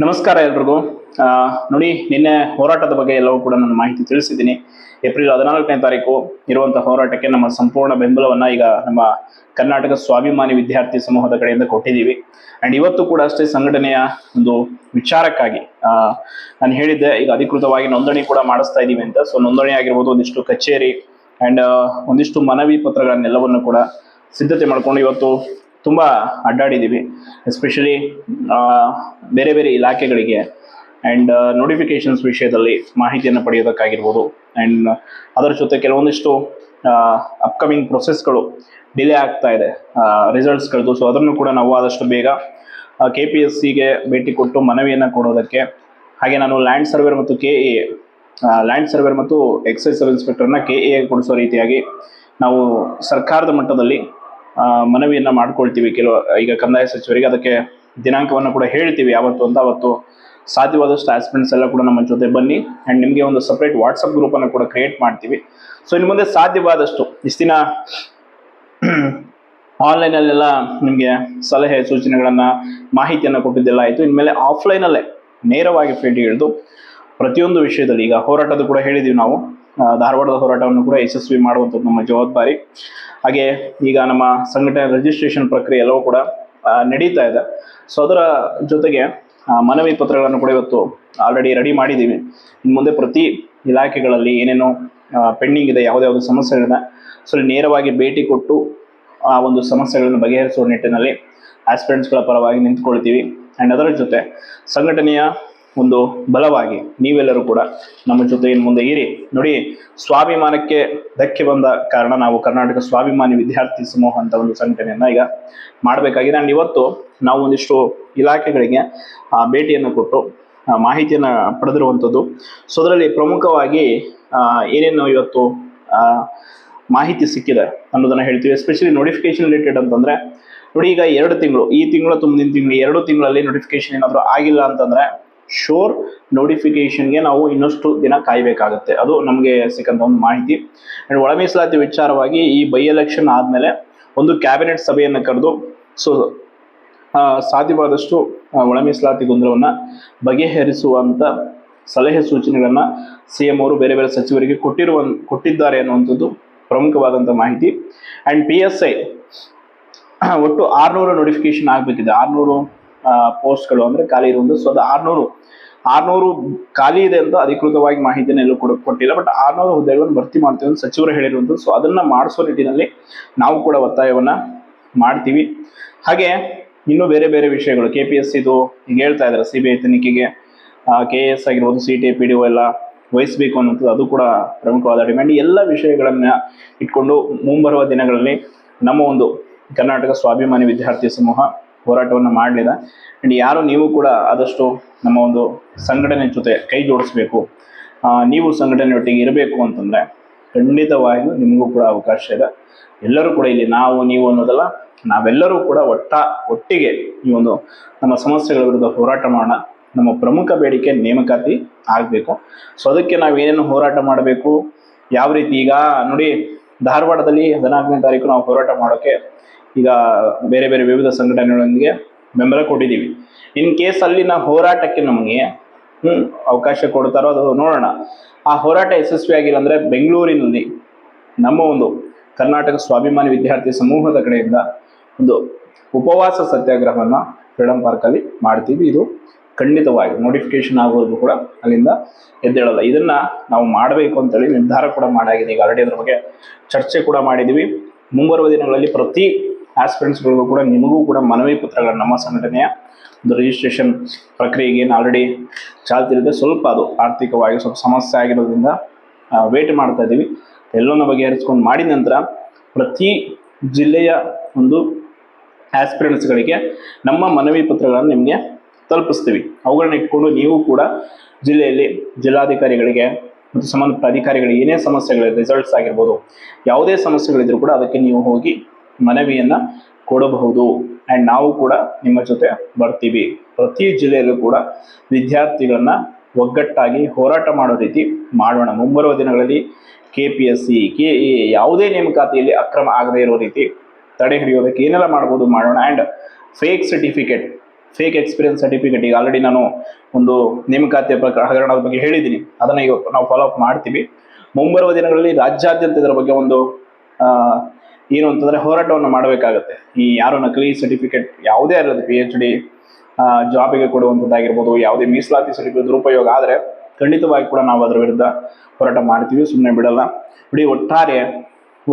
ನಮಸ್ಕಾರ ಎಲ್ರಿಗೂ. ನೋಡಿ, ನಿನ್ನೆ ಹೋರಾಟದ ಬಗ್ಗೆ ಎಲ್ಲವೂ ಕೂಡ ನಾನು ಮಾಹಿತಿ ತಿಳಿಸಿದ್ದೀನಿ. ಏಪ್ರಿಲ್ 14ನೇ ತಾರೀಕು ಇರುವಂತಹ ಹೋರಾಟಕ್ಕೆ ನಮ್ಮ ಸಂಪೂರ್ಣ ಬೆಂಬಲವನ್ನ ಈಗ ನಮ್ಮ ಕರ್ನಾಟಕ ಸ್ವಾಭಿಮಾನಿ ವಿದ್ಯಾರ್ಥಿ ಸಮೂಹದ ಕಡೆಯಿಂದ ಕೊಟ್ಟಿದ್ದೀವಿ. ಅಂಡ್ ಇವತ್ತು ಕೂಡ ಅಷ್ಟೇ ಸಂಘಟನೆಯ ಒಂದು ವಿಚಾರಕ್ಕಾಗಿ ನಾನು ಹೇಳಿದ್ದೆ, ಈಗ ಅಧಿಕೃತವಾಗಿ ನೋಂದಣಿ ಕೂಡ ಮಾಡಿಸ್ತಾ ಇದ್ದೀವಿ ಅಂತ. ಸೊ ನೋಂದಣಿ ಆಗಿರ್ಬೋದು, ಒಂದಿಷ್ಟು ಕಚೇರಿ ಅಂಡ್ ಒಂದಿಷ್ಟು ಮನವಿ ಪತ್ರಗಳನ್ನೆಲ್ಲವನ್ನು ಕೂಡ ಸಿದ್ಧತೆ ಮಾಡ್ಕೊಂಡು ಇವತ್ತು ತುಂಬ ಅಡ್ಡಾಡಿದ್ದೀವಿ. ಎಸ್ಪೆಷಲಿ ಬೇರೆ ಬೇರೆ ಇಲಾಖೆಗಳಿಗೆ ಆ್ಯಂಡ್ ನೋಟಿಫಿಕೇಶನ್ಸ್ ವಿಷಯದಲ್ಲಿ ಮಾಹಿತಿಯನ್ನು ಪಡೆಯೋದಕ್ಕಾಗಿರ್ಬೋದು. ಆ್ಯಂಡ್ ಅದರ ಜೊತೆ ಕೆಲವೊಂದಿಷ್ಟು ಅಪ್ಕಮಿಂಗ್ ಪ್ರೊಸೆಸ್ಗಳು ಡಿಲೇ ಆಗ್ತಾ ಇದೆ ರಿಸಲ್ಟ್ಸ್ಗಳದ್ದು. ಸೊ ಅದನ್ನು ಕೂಡ ನಾವು ಆದಷ್ಟು ಬೇಗ KPSCಗೆ ಭೇಟಿ ಕೊಟ್ಟು ಮನವಿಯನ್ನು ಕೊಡೋದಕ್ಕೆ, ಹಾಗೆ ನಾನು ಲ್ಯಾಂಡ್ ಸರ್ವೇರ್ ಮತ್ತು ಲ್ಯಾಂಡ್ ಸರ್ವೇರ್ ಮತ್ತು ಎಕ್ಸೈಸ್ ಸಬ್ ಇನ್ಸ್ಪೆಕ್ಟರ್ನ KA ಕೊಡಿಸೋ ರೀತಿಯಾಗಿ ನಾವು ಸರ್ಕಾರದ ಮಟ್ಟದಲ್ಲಿ ಮನವಿಯನ್ನು ಮಾಡ್ಕೊಳ್ತೀವಿ. ಈಗ ಕಂದಾಯ ಸಚಿವರಿಗೆ ಅದಕ್ಕೆ ದಿನಾಂಕವನ್ನು ಕೂಡ ಹೇಳ್ತೀವಿ ಯಾವತ್ತು ಅಂತ. ಅವತ್ತು ಸಾಧ್ಯವಾದಷ್ಟು ಆಸ್ಪಿರೆಂಟ್ಸ್ ಎಲ್ಲ ಕೂಡ ನಮ್ಮ ಜೊತೆ ಬನ್ನಿ. ಆ್ಯಂಡ್ ನಿಮಗೆ ಒಂದು ಸಪ್ರೇಟ್ ವಾಟ್ಸಪ್ ಗ್ರೂಪನ್ನು ಕೂಡ ಕ್ರಿಯೇಟ್ ಮಾಡ್ತೀವಿ. ಸೊ ಇನ್ನು ಮುಂದೆ ಸಾಧ್ಯವಾದಷ್ಟು ಇಷ್ಟು ದಿನ ಆನ್ಲೈನಲ್ಲೆಲ್ಲ ನಿಮಗೆ ಸಲಹೆ ಸೂಚನೆಗಳನ್ನು ಮಾಹಿತಿಯನ್ನು ಕೊಟ್ಟಿದ್ದೆಲ್ಲ ಆಯಿತು. ಇನ್ಮೇಲೆ ಆಫ್ಲೈನಲ್ಲೇ ನೇರವಾಗಿ ಫೀಲ್ಡ್ ಹಿಡಿದು ಪ್ರತಿಯೊಂದು ವಿಷಯದಲ್ಲಿ, ಈಗ ಹೋರಾಟದ ಕೂಡ ಹೇಳಿದ್ದೀವಿ ನಾವು, ಧಾರವಾಡದ ಹೋರಾಟವನ್ನು ಕೂಡ ಯಶಸ್ವಿ ಮಾಡುವಂಥದ್ದು ನಮ್ಮ ಜವಾಬ್ದಾರಿ. ಹಾಗೆ ಈಗ ನಮ್ಮ ಸಂಘಟನೆ ರಿಜಿಸ್ಟ್ರೇಷನ್ ಪ್ರಕ್ರಿಯೆ ಎಲ್ಲವೂ ಕೂಡ ನಡೀತಾ ಇದೆ. ಸೊ ಅದರ ಜೊತೆಗೆ ಮನವಿ ಪತ್ರಗಳನ್ನು ಕೂಡ ಇವತ್ತು ಆಲ್ರೆಡಿ ರೆಡಿ ಮಾಡಿದ್ದೀವಿ. ಇನ್ನು ಮುಂದೆ ಪ್ರತಿ ಇಲಾಖೆಗಳಲ್ಲಿ ಏನೇನೋ ಪೆಂಡಿಂಗ್ ಇದೆ, ಯಾವುದ್ಯಾವುದು ಸಮಸ್ಯೆಗಳಿದೆ, ಸೊ ನೇರವಾಗಿ ಭೇಟಿ ಕೊಟ್ಟು ಆ ಒಂದು ಸಮಸ್ಯೆಗಳನ್ನು ಬಗೆಹರಿಸುವ ನಿಟ್ಟಿನಲ್ಲಿ ಆಸ್ಪಿರೆಂಟ್ಸ್ಗಳ ಪರವಾಗಿ ನಿಂತ್ಕೊಳ್ತೀವಿ. ಆ್ಯಂಡ್ ಅದರ ಜೊತೆ ಸಂಘಟನೆಯ ಒಂದು ಬಲವಾಗಿ ನೀವೆಲ್ಲರೂ ಕೂಡ ನಮ್ಮ ಜೊತೆ ಇನ್ನು ಮುಂದೆ ಇರಿ. ನೋಡಿ, ಸ್ವಾಭಿಮಾನಕ್ಕೆ ಧಕ್ಕೆ ಬಂದ ಕಾರಣ ನಾವು ಕರ್ನಾಟಕ ಸ್ವಾಭಿಮಾನಿ ವಿದ್ಯಾರ್ಥಿ ಸಮೂಹ ಅಂತ ಒಂದು ಸಂಘಟನೆಯನ್ನು ಈಗ ಮಾಡಬೇಕಾಗಿದೆ. ಆ್ಯಂಡ್ ಇವತ್ತು ನಾವು ಒಂದಿಷ್ಟು ಇಲಾಖೆಗಳಿಗೆ ಭೇಟಿಯನ್ನು ಕೊಟ್ಟು ಮಾಹಿತಿಯನ್ನು ಪಡೆದಿರುವಂಥದ್ದು. ಸೊ ಅದರಲ್ಲಿ ಪ್ರಮುಖವಾಗಿ ಏನೇನು ಇವತ್ತು ಮಾಹಿತಿ ಸಿಕ್ಕಿದೆ ಅನ್ನೋದನ್ನು ಹೇಳ್ತೀವಿ. ಎಸ್ಪೆಷಲಿ ನೋಟಿಫಿಕೇಶನ್ ರಿಲೇಟೆಡ್ ಅಂತಂದರೆ, ನೋಡಿ, ಈಗ 2 ತಿಂಗಳು, ಈ ತಿಂಗಳು ಅಥವಾ ಮುಂದಿನ ತಿಂಗಳು 2 ತಿಂಗಳಲ್ಲಿ ನೋಟಿಫಿಕೇಶನ್ ಏನಾದರೂ ಆಗಿಲ್ಲ ಅಂತಂದರೆ ಶೋರ್ ನೋಟಿಫಿಕೇಶನ್ಗೆ ನಾವು ಇನ್ನಷ್ಟು ದಿನ ಕಾಯಬೇಕಾಗುತ್ತೆ. ಅದು ನಮಗೆ ಸಿಕ್ಕಂಥ ಒಂದು ಮಾಹಿತಿ. ಆ್ಯಂಡ್ ಒಳ ಮೀಸಲಾತಿ ವಿಚಾರವಾಗಿ ಈ ಬೈ ಎಲೆಕ್ಷನ್ ಆದಮೇಲೆ ಒಂದು ಕ್ಯಾಬಿನೆಟ್ ಸಭೆಯನ್ನು ಕರೆದು ಸೊ ಸಾಧ್ಯವಾದಷ್ಟು ಒಳ ಮೀಸಲಾತಿ ಗೊಂದಲವನ್ನು ಬಗೆಹರಿಸುವಂಥ ಸಲಹೆ ಸೂಚನೆಗಳನ್ನು CM ಅವರು ಬೇರೆ ಬೇರೆ ಸಚಿವರಿಗೆ ಕೊಟ್ಟಿದ್ದಾರೆ ಅನ್ನುವಂಥದ್ದು ಪ್ರಮುಖವಾದಂಥ ಮಾಹಿತಿ. ಆ್ಯಂಡ್ PSI ಒಟ್ಟು 600 ನೋಟಿಫಿಕೇಶನ್ ಆಗಬೇಕಿದೆ. 600 ಪೋಸ್ಟ್ಗಳು ಅಂದರೆ ಖಾಲಿ ಇರುವುದು. ಸೊ ಅದು 600 ಖಾಲಿ ಇದೆ ಅಂತ ಅಧಿಕೃತವಾಗಿ ಮಾಹಿತಿಯನ್ನು ಎಲ್ಲೂ ಕೂಡ ಕೊಟ್ಟಿಲ್ಲ. ಬಟ್ 600 ಹುದ್ದೆಗಳನ್ನು ಭರ್ತಿ ಮಾಡ್ತೀವಿ ಅಂತ ಸಚಿವರು ಹೇಳಿರುವಂಥದ್ದು. ಸೊ ಅದನ್ನು ಮಾಡಿಸೋ ನಿಟ್ಟಿನಲ್ಲಿ ನಾವು ಕೂಡ ಒತ್ತಾಯವನ್ನು ಮಾಡ್ತೀವಿ. ಹಾಗೆ ಇನ್ನೂ ಬೇರೆ ಬೇರೆ ವಿಷಯಗಳು KPSCದು ಈಗ ಹೇಳ್ತಾ ಇದ್ದಾರೆ, CBI ತನಿಖೆಗೆ KS ಆಗಿರ್ಬೋದು, CT PDO ಎಲ್ಲ ವಹಿಸಬೇಕು ಅನ್ನೋಂಥದ್ದು, ಅದು ಕೂಡ ಪ್ರಮುಖವಾದ ಡಿಮ್ಯಾಂಡ್. ಎಲ್ಲ ವಿಷಯಗಳನ್ನು ಇಟ್ಕೊಂಡು ಮುಂಬರುವ ದಿನಗಳಲ್ಲಿ ನಮ್ಮ ಒಂದು ಕರ್ನಾಟಕ ಸ್ವಾಭಿಮಾನಿ ವಿದ್ಯಾರ್ಥಿ ಸಮೂಹ ಹೋರಾಟವನ್ನು ಮಾಡಲಿದೆ. ಆ್ಯಂಡ್ ಯಾರು ನೀವು ಕೂಡ ಆದಷ್ಟು ನಮ್ಮ ಒಂದು ಸಂಘಟನೆ ಜೊತೆ ಕೈ ಜೋಡಿಸ್ಬೇಕು, ನೀವು ಸಂಘಟನೆಯೊಟ್ಟಿಗೆ ಇರಬೇಕು ಅಂತಂದರೆ ಖಂಡಿತವಾಗಿಯೂ ನಿಮಗೂ ಕೂಡ ಅವಕಾಶ ಇದೆ. ಎಲ್ಲರೂ ಕೂಡ ಇಲ್ಲಿ ನಾವು ನೀವು ಅನ್ನೋದಲ್ಲ, ನಾವೆಲ್ಲರೂ ಕೂಡ ಒಟ್ಟಿಗೆ ಈ ಒಂದು ನಮ್ಮ ಸಮಸ್ಯೆಗಳ ವಿರುದ್ಧ ಹೋರಾಟ ಮಾಡೋಣ. ನಮ್ಮ ಪ್ರಮುಖ ಬೇಡಿಕೆ ನೇಮಕಾತಿ ಆಗಬೇಕು. ಸೊ ಅದಕ್ಕೆ ನಾವೇನೇನು ಹೋರಾಟ ಮಾಡಬೇಕು, ಯಾವ ರೀತಿ, ಈಗ ನೋಡಿ, ಧಾರವಾಡದಲ್ಲಿ 14ನೇ ತಾರೀಕು ನಾವು ಹೋರಾಟ ಮಾಡೋಕ್ಕೆ ಈಗ ಬೇರೆ ಬೇರೆ ವಿವಿಧ ಸಂಘಟನೆಗಳೊಂದಿಗೆ ಬೆಂಬಲ ಕೊಟ್ಟಿದ್ದೀವಿ. ಇನ್ ಕೇಸ್ ಅಲ್ಲಿನ ಹೋರಾಟಕ್ಕೆ ನಮಗೆ ಅವಕಾಶ ಕೊಡ್ತಾರೋ ಅದು ನೋಡೋಣ. ಆ ಹೋರಾಟ ಯಶಸ್ವಿಯಾಗಿಲ್ಲ ಅಂದರೆ ಬೆಂಗಳೂರಿನಲ್ಲಿ ನಮ್ಮ ಒಂದು ಕರ್ನಾಟಕ ಸ್ವಾಭಿಮಾನಿ ವಿದ್ಯಾರ್ಥಿ ಸಮೂಹದ ಕಡೆಯಿಂದ ಒಂದು ಉಪವಾಸ ಸತ್ಯಾಗ್ರಹವನ್ನು ಫ್ರೀಡಂ ಪಾರ್ಕಲ್ಲಿ ಮಾಡ್ತೀವಿ. ಇದು ಖಂಡಿತವಾಗಿ ನೋಟಿಫಿಕೇಶನ್ ಆಗೋದು ಕೂಡ ಅಲ್ಲಿಂದ ಎದ್ದೇಳಲ್ಲ. ಇದನ್ನು ನಾವು ಮಾಡಬೇಕು ಅಂತೇಳಿ ನಿರ್ಧಾರ ಕೂಡ ಮಾಡಾಗಿದೆ. ಈಗ ಆಲ್ರೆಡಿ ಅದ್ರ ಬಗ್ಗೆ ಚರ್ಚೆ ಕೂಡ ಮಾಡಿದ್ದೀವಿ. ಮುಂಬರುವ ದಿನಗಳಲ್ಲಿ ಪ್ರತಿ ಆಸ್ಪಿರೆಂಟ್ಸ್ಗಳಿಗೂ ಕೂಡ ನಿಮಗೂ ಕೂಡ ಮನವಿ ಪತ್ರಗಳು ನಮ್ಮ ಸಂಘಟನೆಯ ಒಂದು ರಿಜಿಸ್ಟ್ರೇಷನ್ ಪ್ರಕ್ರಿಯೆಗೆ ಏನು ಆಲ್ರೆಡಿ ಚಾಲ್ತಿಯಿದೆ. ಸ್ವಲ್ಪ ಅದು ಆರ್ಥಿಕವಾಗಿ ಸ್ವಲ್ಪ ಸಮಸ್ಯೆ ಆಗಿರೋದ್ರಿಂದ ವೇಟ್ ಮಾಡ್ತಾ ಇದ್ದೀವಿ. ಎಲ್ಲವನ್ನು ಬಗೆಹರಿಸ್ಕೊಂಡು ಮಾಡಿದ ನಂತರ ಪ್ರತಿ ಜಿಲ್ಲೆಯ ಒಂದು ಆಸ್ಪಿರೆಂಟ್ಸ್ಗಳಿಗೆ ನಮ್ಮ ಮನವಿ ಪತ್ರಗಳನ್ನು ನಿಮಗೆ ತಲುಪಿಸ್ತೀವಿ. ಅವುಗಳನ್ನ ಇಟ್ಕೊಂಡು ನೀವು ಕೂಡ ಜಿಲ್ಲೆಯಲ್ಲಿ ಜಿಲ್ಲಾಧಿಕಾರಿಗಳಿಗೆ ಮತ್ತು ಸಂಬಂಧಪಟ್ಟ ಅಧಿಕಾರಿಗಳಿಗೆ ಏನೇ ಸಮಸ್ಯೆಗಳಿದೆ, ರಿಸಲ್ಟ್ಸ್ ಆಗಿರ್ಬೋದು, ಯಾವುದೇ ಸಮಸ್ಯೆಗಳಿದ್ರೂ ಕೂಡ ಅದಕ್ಕೆ ನೀವು ಹೋಗಿ ಮನವಿಯನ್ನು ಕೊಡಬಹುದು. ಆ್ಯಂಡ್ ನಾವು ಕೂಡ ನಿಮ್ಮ ಜೊತೆ ಬರ್ತೀವಿ. ಪ್ರತಿ ಜಿಲ್ಲೆಯಲ್ಲೂ ಕೂಡ ವಿದ್ಯಾರ್ಥಿಗಳನ್ನ ಒಗ್ಗಟ್ಟಾಗಿ ಹೋರಾಟ ಮಾಡೋ ರೀತಿ ಮಾಡೋಣ. ಮುಂಬರುವ ದಿನಗಳಲ್ಲಿ KPSC KA ಯಾವುದೇ ನೇಮಕಾತಿಯಲ್ಲಿ ಅಕ್ರಮ ಆಗದೇ ಇರೋ ರೀತಿ ತಡೆ ಹಿಡಿಯೋದಕ್ಕೆ ಏನೆಲ್ಲ ಮಾಡ್ಬೋದು ಮಾಡೋಣ. And fake certificate fake experience certificate ಈಗ ಆಲ್ರೆಡಿ ನಾನು ಒಂದು ನೇಮಕಾತಿ ಹಗರಣದ ಬಗ್ಗೆ ಹೇಳಿದ್ದೀನಿ, ಅದನ್ನು ಈಗ ನಾವು ಫಾಲೋ ಅಪ್ ಮಾಡ್ತೀವಿ. ಮುಂಬರುವ ದಿನಗಳಲ್ಲಿ ರಾಜ್ಯಾದ್ಯಂತ ಇದರ ಬಗ್ಗೆ ಒಂದು ಏನು ಅಂತಂದರೆ ಹೋರಾಟವನ್ನು ಮಾಡಬೇಕಾಗತ್ತೆ. ಈ ಯಾರು ನಕಲಿ ಸರ್ಟಿಫಿಕೇಟ್ ಯಾವುದೇ ಇರಲಿ, PhD ಜಾಬಿಗೆ ಕೊಡುವಂಥದ್ದಾಗಿರ್ಬೋದು, ಯಾವುದೇ ಮೀಸಲಾತಿ ಸರ್ಟಿಫಿಕೇಟ್ ದುರುಪಯೋಗ ಆದರೆ ಖಂಡಿತವಾಗಿ ಕೂಡ ನಾವು ಅದರ ವಿರುದ್ಧ ಹೋರಾಟ ಮಾಡ್ತೀವಿ, ಸುಮ್ಮನೆ ಬಿಡಲ್ಲ. ಇಡೀ ಒಟ್ಟಾರೆ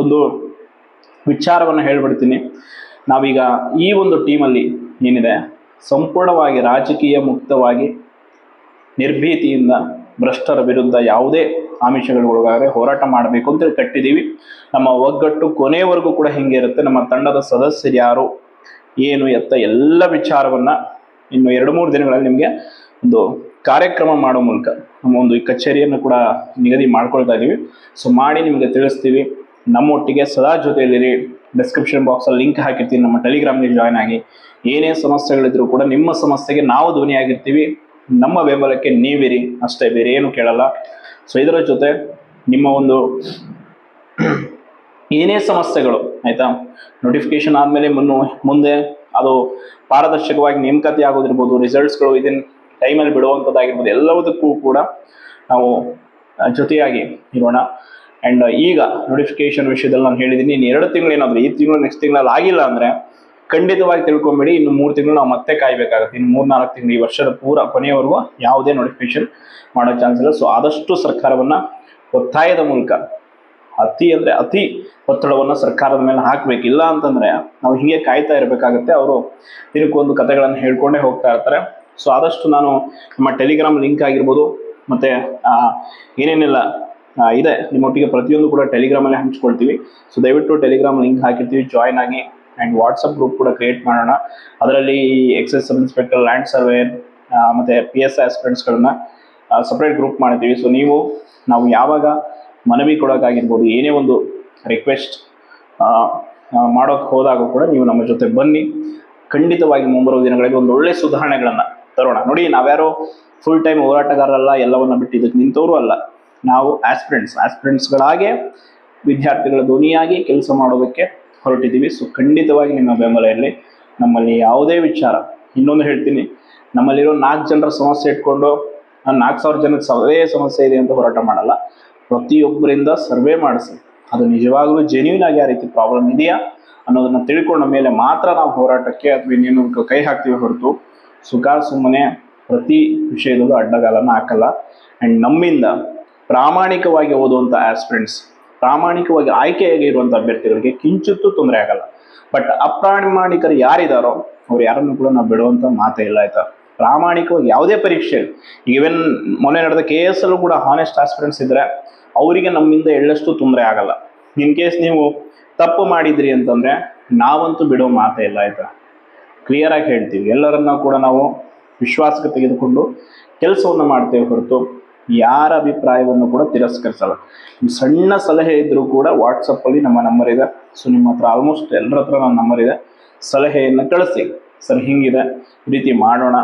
ಒಂದು ವಿಚಾರವನ್ನು ಹೇಳ್ಬಿಡ್ತೀನಿ. ನಾವೀಗ ಈ ಒಂದು ಟೀಮಲ್ಲಿ ಏನಿದೆ ಸಂಪೂರ್ಣವಾಗಿ ರಾಜಕೀಯ ಮುಕ್ತವಾಗಿ ನಿರ್ಭೀತಿಯಿಂದ ಭ್ರಷ್ಟರ ವಿರುದ್ಧ ಯಾವುದೇ ಆಮಿಷಗಳಿಗೊಳಗಾದರೆ ಹೋರಾಟ ಮಾಡಬೇಕು ಅಂತೇಳಿ ಕಟ್ಟಿದ್ದೀವಿ. ನಮ್ಮ ಒಗ್ಗಟ್ಟು ಕೊನೆಯವರೆಗೂ ಕೂಡ ಹಿಂಗೆ ಇರುತ್ತೆ. ನಮ್ಮ ತಂಡದ ಸದಸ್ಯರು ಯಾರು, ಏನು ಎತ್ತ ಎಲ್ಲ ವಿಚಾರವನ್ನು ಇನ್ನು 2-3 ದಿನಗಳಲ್ಲಿ ನಿಮಗೆ ಒಂದು ಕಾರ್ಯಕ್ರಮ ಮಾಡೋ ಮೂಲಕ ನಮ್ಮ ಒಂದು ಈ ಕಚೇರಿಯನ್ನು ಕೂಡ ನಿಗದಿ ಮಾಡ್ಕೊಳ್ತಾ ಇದ್ದೀವಿ. ಸೊ ಮಾಡಿ ನಿಮಗೆ ತಿಳಿಸ್ತೀವಿ. ನಮ್ಮೊಟ್ಟಿಗೆ ಸದಾ ಜೊತೆಯಲ್ಲಿರಿ. ಡಿಸ್ಕ್ರಿಪ್ಷನ್ ಬಾಕ್ಸಲ್ಲಿ ಲಿಂಕ್ ಹಾಕಿರ್ತೀನಿ, ನಮ್ಮ ಟೆಲಿಗ್ರಾಮ್ಗೆ ಜಾಯ್ನ್ ಆಗಿ. ಏನೇ ಸಮಸ್ಯೆಗಳಿದ್ರು ಕೂಡ ನಿಮ್ಮ ಸಮಸ್ಯೆಗೆ ನಾವು ಧ್ವನಿಯಾಗಿರ್ತೀವಿ. ನಮ್ಮ ಬೆಂಬಲಕ್ಕೆ ನೀವಿರಿ ಅಷ್ಟೇ, ಬೇರೆ ಏನು ಕೇಳಲ್ಲ. ಸೊ ಇದರ ಜೊತೆ ನಿಮ್ಮ ಒಂದು ಏನೇ ಸಮಸ್ಯೆಗಳು ಆಯಿತಾ, ನೋಟಿಫಿಕೇಶನ್ ಆದಮೇಲೆ ಮುಂದೆ ಅದು ಪಾರದರ್ಶಕವಾಗಿ ನೇಮಕಾತಿ ಆಗೋದಿರ್ಬೋದು, ರಿಸಲ್ಟ್ಸ್ಗಳು ಇದನ್ನ ಟೈಮಲ್ಲಿ ಬಿಡುವಂಥದ್ದಾಗಿರ್ಬೋದು, ಎಲ್ಲದಕ್ಕೂ ಕೂಡ ನಾವು ಜೊತೆಯಾಗಿ ಇರೋಣ. ಆ್ಯಂಡ್ ಈಗ ನೋಟಿಫಿಕೇಶನ್ ವಿಷಯದಲ್ಲಿ ನಾನು ಹೇಳಿದ್ದೀನಿ, ಇನ್ನು 2 ತಿಂಗಳು ಏನಾದರೂ ಈ ತಿಂಗಳು ನೆಕ್ಸ್ಟ್ ತಿಂಗಳಲ್ಲಿ ಆಗಿಲ್ಲ ಅಂದರೆ ಖಂಡಿತವಾಗಿ ತಿಳ್ಕೊಂಬೇಡಿ, ಇನ್ನು 3 ತಿಂಗಳು ನಾವು ಮತ್ತೆ ಕಾಯಬೇಕಾಗುತ್ತೆ. ಇನ್ನು 3-4 ತಿಂಗಳು ಈ ವರ್ಷದ ಪೂರ ಕೊನೆಯವರೆಗೂ ಯಾವುದೇ ನೋಟಿಫಿಕೇಶನ್ ಮಾಡೋ ಚಾನ್ಸ್ ಇಲ್ಲ. ಸೊ ಆದಷ್ಟು ಸರ್ಕಾರವನ್ನು ಒತ್ತಾಯದ ಮೂಲಕ ಅತಿ ಒತ್ತಡವನ್ನು ಸರ್ಕಾರದ ಮೇಲೆ ಹಾಕಬೇಕಿಲ್ಲ ಅಂತಂದರೆ ನಾವು ಹೀಗೆ ಕಾಯ್ತಾ ಇರಬೇಕಾಗುತ್ತೆ. ಅವರು ದಿನಕ್ಕೊಂದು ಕಥೆಗಳನ್ನು ಹೇಳ್ಕೊಂಡೇ ಹೋಗ್ತಾ ಇರ್ತಾರೆ. ಸೊ ಆದಷ್ಟು ನಾನು ನಮ್ಮ ಟೆಲಿಗ್ರಾಮ್ ಲಿಂಕ್ ಆಗಿರ್ಬೋದು ಮತ್ತು ಏನೇನೆಲ್ಲ ಇದೆ ನಿಮ್ಮೊಟ್ಟಿಗೆ ಪ್ರತಿಯೊಂದು ಕೂಡ ಟೆಲಿಗ್ರಾಮಲ್ಲೇ ಹಂಚ್ಕೊಳ್ತೀವಿ. ಸೊ ದಯವಿಟ್ಟು ಟೆಲಿಗ್ರಾಮ್ ಲಿಂಕ್ ಹಾಕಿರ್ತೀವಿ, ಜಾಯ್ನ್ ಆಗಿ. ಆ್ಯಂಡ್ ವಾಟ್ಸಪ್ ಗ್ರೂಪ್ ಕೂಡ ಕ್ರಿಯೇಟ್ ಮಾಡೋಣ. ಅದರಲ್ಲಿ exercise sub inspector, land surveyor ಮತ್ತು PSI ಆಸ್ಪಿರೆಂಟ್ಸ್ಗಳನ್ನ ಸಪ್ರೇಟ್ ಗ್ರೂಪ್ ಮಾಡ್ತೀವಿ. ಸೊ ನಾವು ಯಾವಾಗ ಮನವಿ ಕೊಡೋಕ್ಕಾಗಿರ್ಬೋದು, ಏನೇ ಒಂದು ರಿಕ್ವೆಸ್ಟ್ ಮಾಡೋಕ್ಕೆ ಹೋದಾಗ ಕೂಡ ನೀವು ನಮ್ಮ ಜೊತೆ ಬನ್ನಿ. ಖಂಡಿತವಾಗಿ ಮುಂಬರುವ ದಿನಗಳಲ್ಲಿ ಒಂದು ಒಳ್ಳೆ ಸುಧಾರಣೆಗಳನ್ನು ತರೋಣ. ನೋಡಿ, ನಾವ್ಯಾರೋ ಫುಲ್ ಟೈಮ್ ಹೋರಾಟಗಾರರಲ್ಲ, ಎಲ್ಲವನ್ನ ಬಿಟ್ಟು ಇದಕ್ಕೆ ನಿಂತವರು ಅಲ್ಲ. ನಾವು ಆಸ್ಪಿರೆಂಟ್ಸ್ಗಳಾಗೆ ವಿದ್ಯಾರ್ಥಿಗಳ ಧ್ವನಿಯಾಗಿ ಕೆಲಸ ಮಾಡೋದಕ್ಕೆ ಹೊರಟಿದ್ದೀವಿ. ಸೊ ಖಂಡಿತವಾಗಿ ನಿಮ್ಮ ಬೆಂಬಲ ಇರಲಿ. ನಮ್ಮಲ್ಲಿ ಯಾವುದೇ ವಿಚಾರ, ಇನ್ನೊಂದು ಹೇಳ್ತೀನಿ, ನಮ್ಮಲ್ಲಿರೋ 4 ಜನರ ಸಮಸ್ಯೆ ಇಟ್ಕೊಂಡು 4,000 ಜನಕ್ಕೆ ಅದೇ ಸಮಸ್ಯೆ ಇದೆ ಅಂತ ಹೋರಾಟ ಮಾಡಲ್ಲ. ಪ್ರತಿಯೊಬ್ಬರಿಂದ ಸರ್ವೆ ಮಾಡಿಸಿ ಅದು ನಿಜವಾಗ್ಲೂ ಜೆನ್ಯೂನ್ ಆಗಿ ಆ ರೀತಿ ಪ್ರಾಬ್ಲಮ್ ಇದೆಯಾ ಅನ್ನೋದನ್ನು ತಿಳ್ಕೊಂಡ ಮೇಲೆ ಮಾತ್ರ ನಾವು ಹೋರಾಟಕ್ಕೆ ಅಥವಾ ಇನ್ನೇನು ಕೈ ಹಾಕ್ತೀವಿ ಹೊರತು ಸುಮ್ಮನೆ ಪ್ರತಿ ವಿಷಯದಲ್ಲೂ ಅಡ್ಡಗಾಲನ್ನು ಹಾಕಲ್ಲ. ಆ್ಯಂಡ್ ನಮ್ಮಿಂದ ಪ್ರಾಮಾಣಿಕವಾಗಿ ಓದುವಂಥ ಆಸ್ಪಿರೆಂಟ್ಸ್, ಪ್ರಾಮಾಣಿಕವಾಗಿ ಆಯ್ಕೆಯಾಗಿ ಇರುವಂಥ ಅಭ್ಯರ್ಥಿಗಳಿಗೆ ಕಿಂಚಿತ್ತೂ ತೊಂದರೆ ಆಗಲ್ಲ. ಬಟ್ ಅಪ್ರಾಮಾಣಿಕರು ಯಾರಿದ್ದಾರೋ ಅವ್ರು ಯಾರನ್ನು ಕೂಡ ನಾವು ಬಿಡುವಂಥ ಮಾತೇ ಇಲ್ಲ, ಆಯಿತಾ. ಪ್ರಾಮಾಣಿಕವಾಗಿ ಯಾವುದೇ ಪರೀಕ್ಷೆ, ಈವನ್ ಮೊನ್ನೆ ನಡೆದ KS ಅಲ್ಲೂ ಕೂಡ ಹಾನೆಸ್ಟ್ ಆಸ್ಪಿರೆಂಟ್ಸ್ ಇದ್ದರೆ ಅವರಿಗೆ ನಮ್ಮಿಂದ ಎಳ್ಳಷ್ಟು ತೊಂದರೆ ಆಗಲ್ಲ. ಇನ್ ಕೇಸ್ ನೀವು ತಪ್ಪು ಮಾಡಿದ್ರಿ ಅಂತಂದರೆ ನಾವಂತೂ ಬಿಡೋ ಮಾತೇ ಇಲ್ಲ, ಆಯಿತಾ. ಕ್ಲಿಯರಾಗಿ ಹೇಳ್ತೀವಿ, ಎಲ್ಲರನ್ನ ಕೂಡ ನಾವು ವಿಶ್ವಾಸಕ್ಕೆ ತೆಗೆದುಕೊಂಡು ಕೆಲಸವನ್ನು ಮಾಡ್ತೇವೆ ಹೊರತು ಯಾರ ಅಭಿಪ್ರಾಯವನ್ನು ಕೂಡ ತಿರಸ್ಕರಿಸಲ್ಲ. ಸಣ್ಣ ಸಲಹೆ ಇದ್ದರೂ ಕೂಡ ವಾಟ್ಸಪ್ಪಲ್ಲಿ ನಮ್ಮ ನಂಬರ್ ಇದೆ. ಸೊ ನಿಮ್ಮ ಹತ್ರ ಆಲ್ಮೋಸ್ಟ್ ಎಲ್ಲರ ಹತ್ರ ನನ್ನ ನಂಬರ್ ಇದೆ. ಸಲಹೆಯನ್ನು ಕಳಿಸಿ, ಸರ್ ಹಿಂಗಿದೆ, ಈ ರೀತಿ ಮಾಡೋಣ,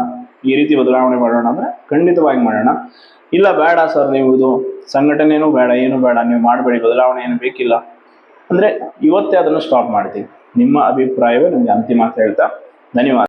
ಈ ರೀತಿ ಬದಲಾವಣೆ ಮಾಡೋಣ ಅಂದರೆ ಖಂಡಿತವಾಗಿ ಮಾಡೋಣ. ಇಲ್ಲ ಬೇಡ ಸರ್, ನೀವು ಇದು ಸಂಘಟನೆಯೂ ಬೇಡ, ಏನು ಬೇಡ, ನೀವು ಮಾಡಬೇಡಿ, ಬದಲಾವಣೆ ಏನು ಬೇಕಿಲ್ಲ ಅಂದರೆ ಇವತ್ತೇ ಅದನ್ನು ಸ್ಟಾಪ್ ಮಾಡ್ತೀವಿ. ನಿಮ್ಮ ಅಭಿಪ್ರಾಯವೇ ನಮಗೆ ಅಂತಿಮ ಅಂತ ಹೇಳ್ತಾ ಧನ್ಯವಾದ.